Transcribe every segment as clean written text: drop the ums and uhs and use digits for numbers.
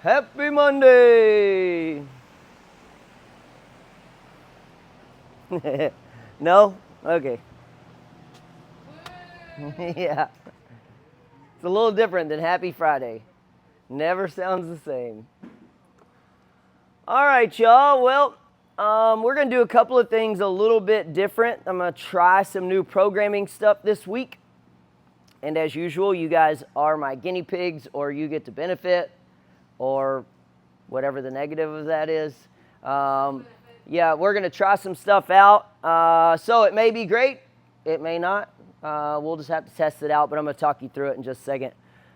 Happy Monday! No? Okay. Yeah. It's a little different than Happy Friday. Never sounds the same. All right, y'all. Well, we're going to do a couple of things a little bit different. I'm going to try some new programming stuff this week. And as usual, you guys are my guinea pigs, or you get to benefit, or whatever the negative of that is. Yeah, we're going to try some stuff out. So it may be great. It may not. We'll just have to test it out, but I'm going to talk you through it in just a second.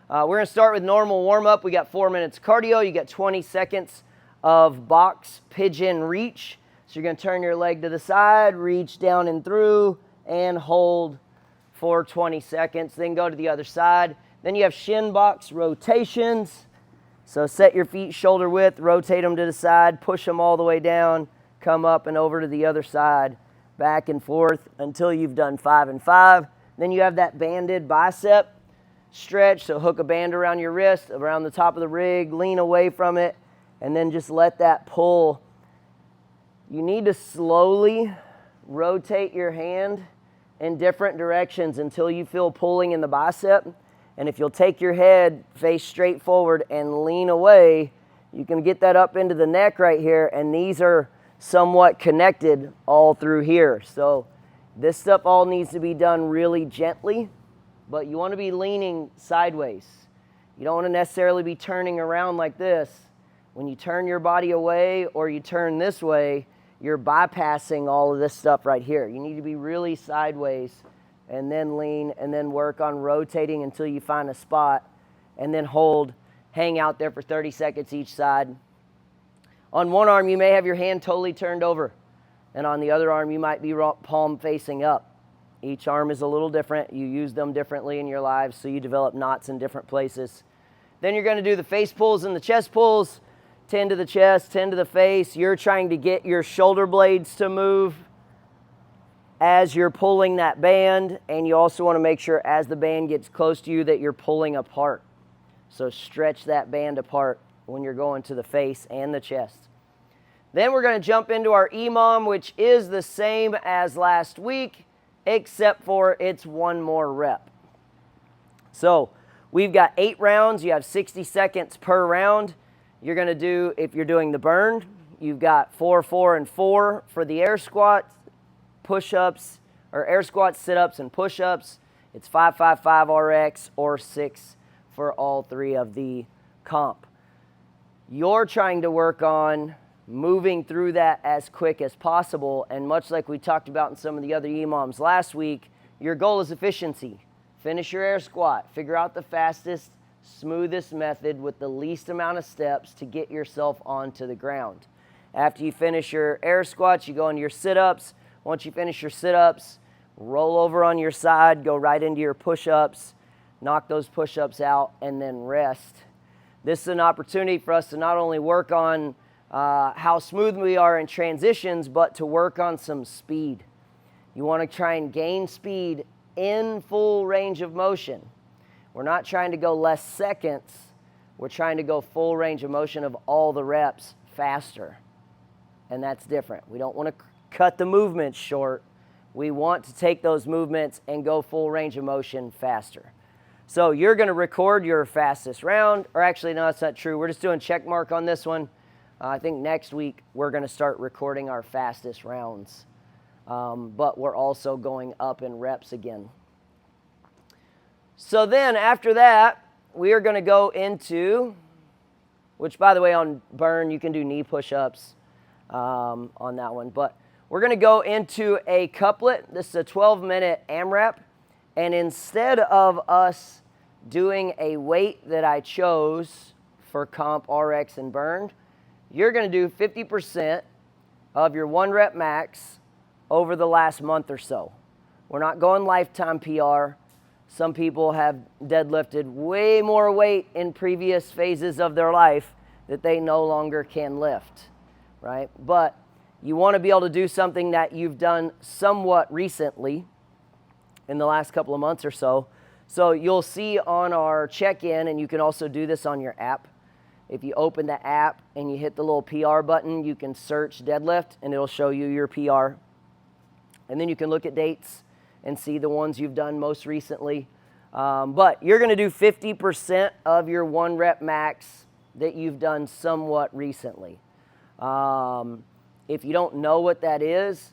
We're going to start with normal warm-up. We got 4 minutes cardio. You got 20 seconds of box pigeon reach. So you're going to turn your leg to the side, reach down and through, and hold for 20 seconds. Then go to the other side. Then you have shin box rotations. So set your feet shoulder width, rotate them to the side, push them all the way down, come up and over to the other side, back and forth until you've done 5 and 5. Then you have that banded bicep stretch. So hook a band around your wrist, around the top of the rig, lean away from it, and then just let that pull. You need to slowly rotate your hand in different directions until you feel pulling in the bicep. And if you'll take your head face straight forward and lean away, you can get that up into the neck right here, and these are somewhat connected all through here. So this stuff all needs to be done really gently, but you want to be leaning sideways. You don't want to necessarily be turning around like this. When you turn your body away or you turn this way, you're bypassing all of this stuff right here. You need to be really sideways, and then lean, and then work on rotating until you find a spot, and then hold, hang out there for 30 seconds each side. On one arm, you may have your hand totally turned over, and on the other arm, you might be palm facing up. Each arm is a little different. You use them differently in your lives, so you develop knots in different places. Then you're going to do the face pulls and the chest pulls. 10 to the chest, 10 to the face. You're trying to get your shoulder blades to move as you're pulling that band, and you also want to make sure as the band gets close to you that you're pulling apart. So stretch that band apart when you're going to the face and the chest. Then we're going to jump into our EMOM, which is the same as last week, except for it's one more rep. So we've got 8 rounds. You have 60 seconds per round. You're going to do, if you're doing the burn, you've got 4, 4, and 4 for the air squats, push-ups, or air squats, sit-ups, and push-ups. It's 5, 5, 5 RX, or 6 for all 3 of the comp. You're trying to work on moving through that as quick as possible, and much like we talked about in some of the other EMOMs last week, your goal is efficiency. Finish your air squat. Figure out the fastest, smoothest method with the least amount of steps to get yourself onto the ground. After you finish your air squats, you go into your sit-ups. Once you finish your sit-ups, roll over on your side, go right into your push-ups, knock those push-ups out, and then rest. This is an opportunity for us to not only work on how smooth we are in transitions, but to work on some speed. You want to try and gain speed in full range of motion. We're not trying to go less seconds. We're trying to go full range of motion of all the reps faster. And that's different. We don't want to cut the movements short. We want to take those movements and go full range of motion faster. So you're going to record your fastest round, or actually, no, that's not true. We're just doing check mark on this one. I think next week we're going to start recording our fastest rounds. But we're also going up in reps again. So then after that, we are going to go into, which by the way on burn you can do knee push-ups on that one. But we're going to go into a couplet. This is a 12-minute AMRAP. And instead of us doing a weight that I chose for comp, RX, and burned, you're going to do 50% of your 1 rep max over the last month or so. We're not going lifetime PR. Some people have deadlifted way more weight in previous phases of their life that they no longer can lift, right? But you want to be able to do something that you've done somewhat recently in the last couple of months or so. So you'll see on our check-in, and you can also do this on your app, If you open the app and you hit the little PR button, you can search deadlift and it'll show you your PR. And then you can look at dates and see the ones you've done most recently. But you're going to do 50% of your 1 rep max that you've done somewhat recently. If you don't know what that is,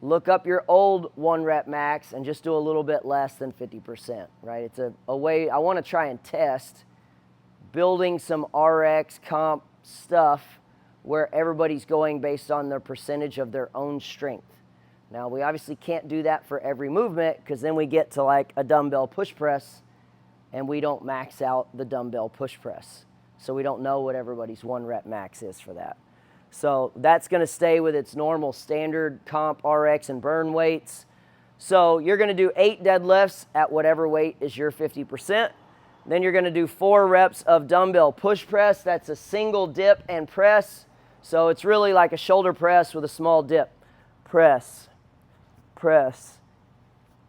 look up your old 1 rep max and just do a little bit less than 50%, right? It's a way I want to try and test building some RX comp stuff where everybody's going based on their percentage of their own strength. Now, we obviously can't do that for every movement because then we get to like a dumbbell push press and we don't max out the dumbbell push press. So we don't know what everybody's 1 rep max is for that. So that's going to stay with its normal standard comp, RX, and burn weights. So you're going to do 8 deadlifts at whatever weight is your 50%. Then you're going to do 4 reps of dumbbell push press. That's a single dip and press. So it's really like a shoulder press with a small dip. Press, press,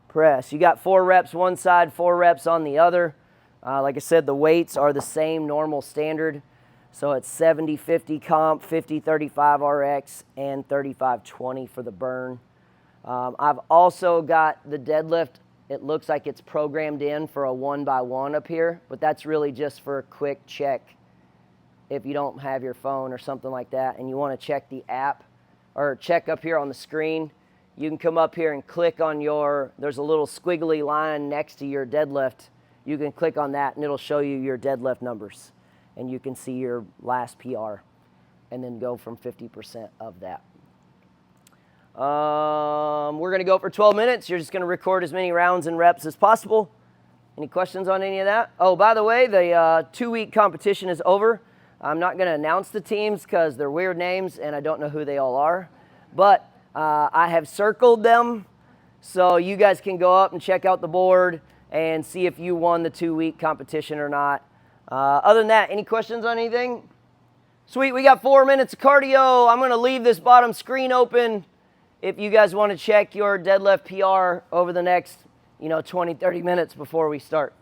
press. You got 4 reps one side, 4 reps on the other. Like I said, the weights are the same normal standard. So it's 70-50 comp, 50-35 RX, and 35-20 for the burn. I've also got the deadlift. It looks like it's programmed in for a 1x1 up here, but that's really just for a quick check if you don't have your phone or something like that and you want to check the app or check up here on the screen. You can come up here and click on there's a little squiggly line next to your deadlift. You can click on that and it'll show you your deadlift numbers. And you can see your last PR and then go from 50% of that. We're going to go for 12 minutes. You're just going to record as many rounds and reps as possible. Any questions on any of that? Oh, by the way, the 2-week competition is over. I'm not going to announce the teams because they're weird names and I don't know who they all are. But I have circled them so you guys can go up and check out the board and see if you won the 2-week competition or not. Other than that, any questions on anything? Sweet, we got 4 minutes of cardio. I'm going to leave this bottom screen open if you guys want to check your deadlift PR over the next 20, 30 minutes before we start.